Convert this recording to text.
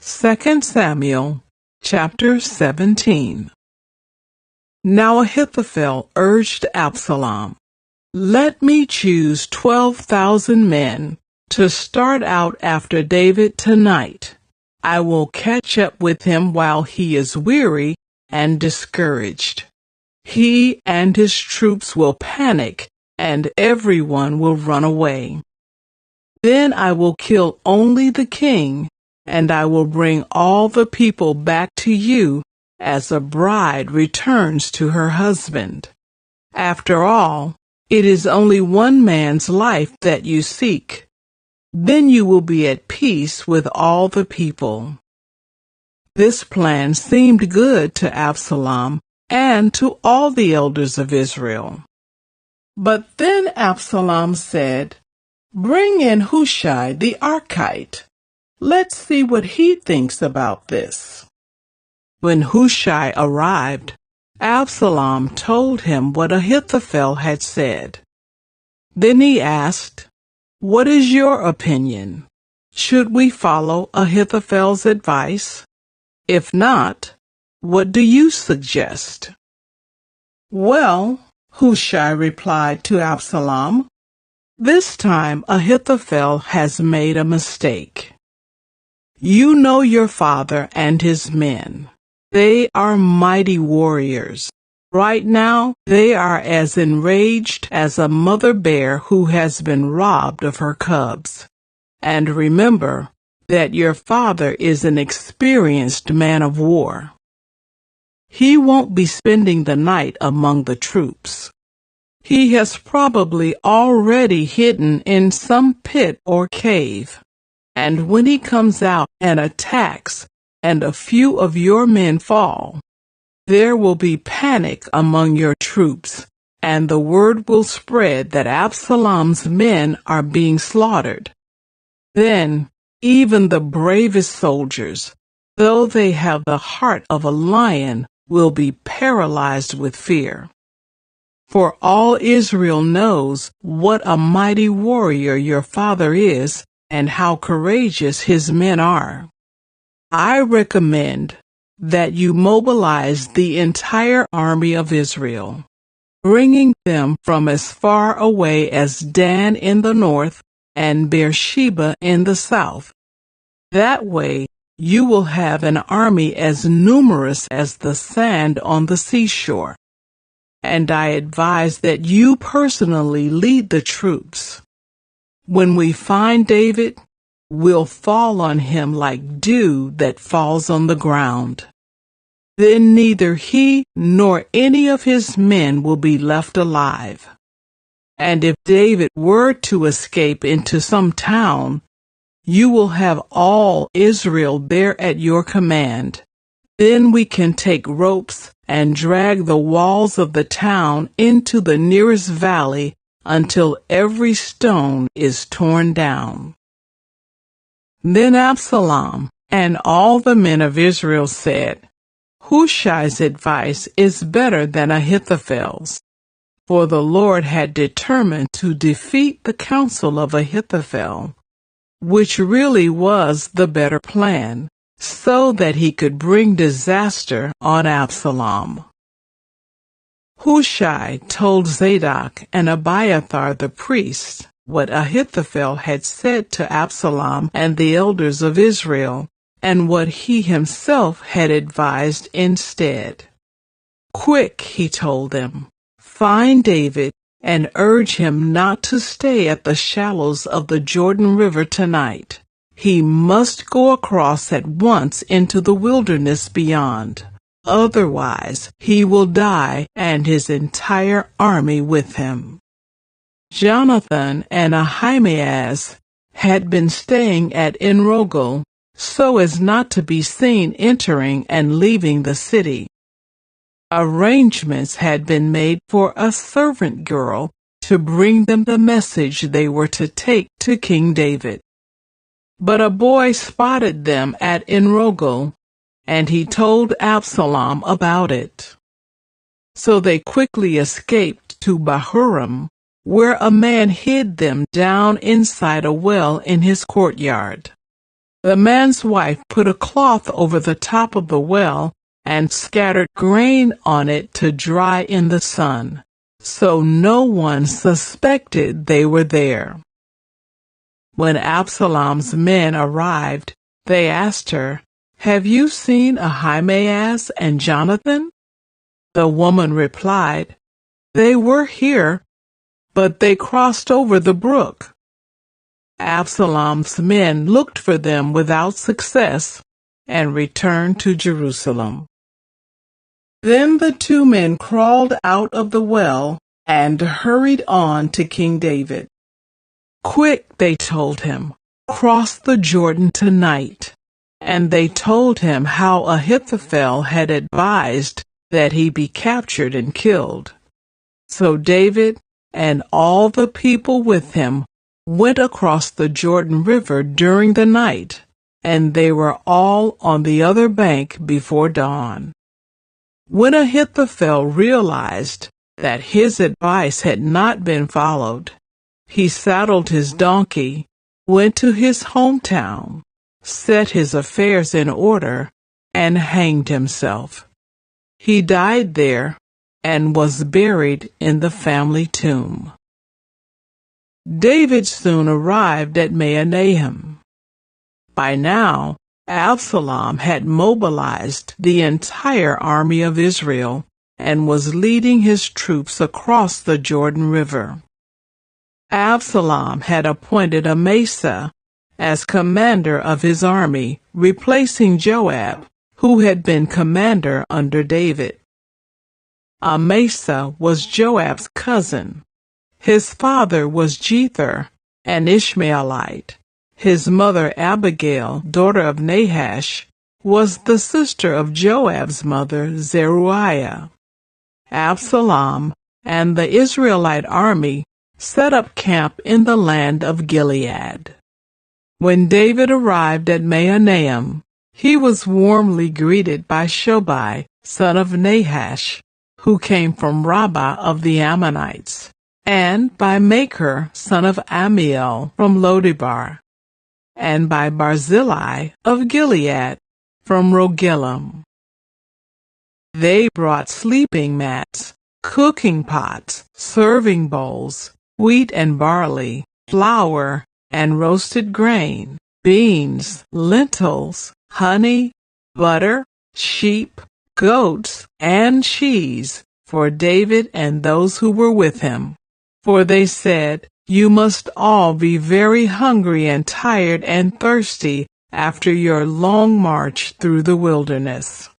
2 Samuel chapter 17. Now Ahithophel urged Absalom, "Let me choose 12,000 men to start out after David tonight. I will catch up with him while he is weary and discouraged. He and his troops will panic, and everyone will run away. Then I will kill only the king, and I will bring all the people back to you as a bride returns to her husband. After all, it is only one man's life that you seek. Then you will be at peace with all the people." This plan seemed good to Absalom and to all the elders of Israel. But then Absalom said, "Bring in Hushai the Archite. Let's see what he thinks about this." When Hushai arrived, Absalom told him what Ahithophel had said. Then he asked, "What is your opinion? Should we follow Ahithophel's advice? If not, what do you suggest?" "Well," Hushai replied to Absalom, "this time Ahithophel has made a mistake. You know your father and his men. They are mighty warriors. Right now, they are as enraged as a mother bear who has been robbed of her cubs. And remember that your father is an experienced man of war. He won't be spending the night among the troops. He has probably already hidden in some pit or cave. And when he comes out and attacks, and a few of your men fall, there will be panic among your troops, and the word will spread that Absalom's men are being slaughtered. Then even the bravest soldiers, though they have the heart of a lion, will be paralyzed with fear. For all Israel knows what a mighty warrior your father is and how courageous his men are. I recommend that you mobilize the entire army of Israel, bringing them from as far away as Dan in the north and Beersheba in the south. That way you will have an army as numerous as the sand on the seashore. And I advise that you personally lead the troops. When we find David, we'll fall on him like dew that falls on the ground. Then neither he nor any of his men will be left alive. And if David were to escape into some town, you will have all Israel there at your command. Then we can take ropes and drag the walls of the town into the nearest valley until every stone is torn down." Then Absalom and all the men of Israel said, "Hushai's advice is better than Ahithophel's." For the Lord had determined to defeat the counsel of Ahithophel, which really was the better plan, so that he could bring disaster on Absalom. Hushai told Zadok and Abiathar the priests what Ahithophel had said to Absalom and the elders of Israel, and what he himself had advised instead. "Quick," he told them, "find David and urge him not to stay at the shallows of the Jordan River tonight. He must go across at once into the wilderness beyond. Otherwise, he will die and his entire army with him." Jonathan and Ahimaaz had been staying at Enrogel so as not to be seen entering and leaving the city. Arrangements had been made for a servant girl to bring them the message they were to take to King David. But a boy spotted them at Enrogel, and he told Absalom about it. So they quickly escaped to Bahurim, where a man hid them down inside a well in his courtyard. The man's wife put a cloth over the top of the well and scattered grain on it to dry in the sun, so no one suspected they were there. When Absalom's men arrived, they asked her, "Have you seen Ahimaaz and Jonathan?" The woman replied, "They were here, but they crossed over the brook." Absalom's men looked for them without success and returned to Jerusalem. Then the two men crawled out of the well and hurried on to King David. "Quick," they told him, "cross the Jordan tonight." And they told him how Ahithophel had advised that he be captured and killed. So David and all the people with him went across the Jordan River during the night, and they were all on the other bank before dawn. When Ahithophel realized that his advice had not been followed, he saddled his donkey, went to his hometown, set his affairs in order, and hanged himself. He died there and was buried in the family tomb. David soon arrived at Mahanaim. By now, Absalom had mobilized the entire army of Israel and was leading his troops across the Jordan River. Absalom had appointed Amasa as commander of his army, replacing Joab, who had been commander under David. Amasa was Joab's cousin. His father was Jether, an Ishmaelite. His mother Abigail, daughter of Nahash, was the sister of Joab's mother Zeruiah. Absalom and the Israelite army set up camp in the land of Gilead. When David arrived at Mahanaim, he was warmly greeted by Shobai, son of Nahash, who came from Rabbah of the Ammonites, and by Machir, son of Ammiel, from Lodebar, and by Barzillai of Gilead, from Rogelim. They brought sleeping mats, cooking pots, serving bowls, wheat and barley, flour and roasted grain, beans, lentils, honey, butter, sheep, goats, and cheese for David and those who were with him. For they said, "You must all be very hungry and tired and thirsty after your long march through the wilderness."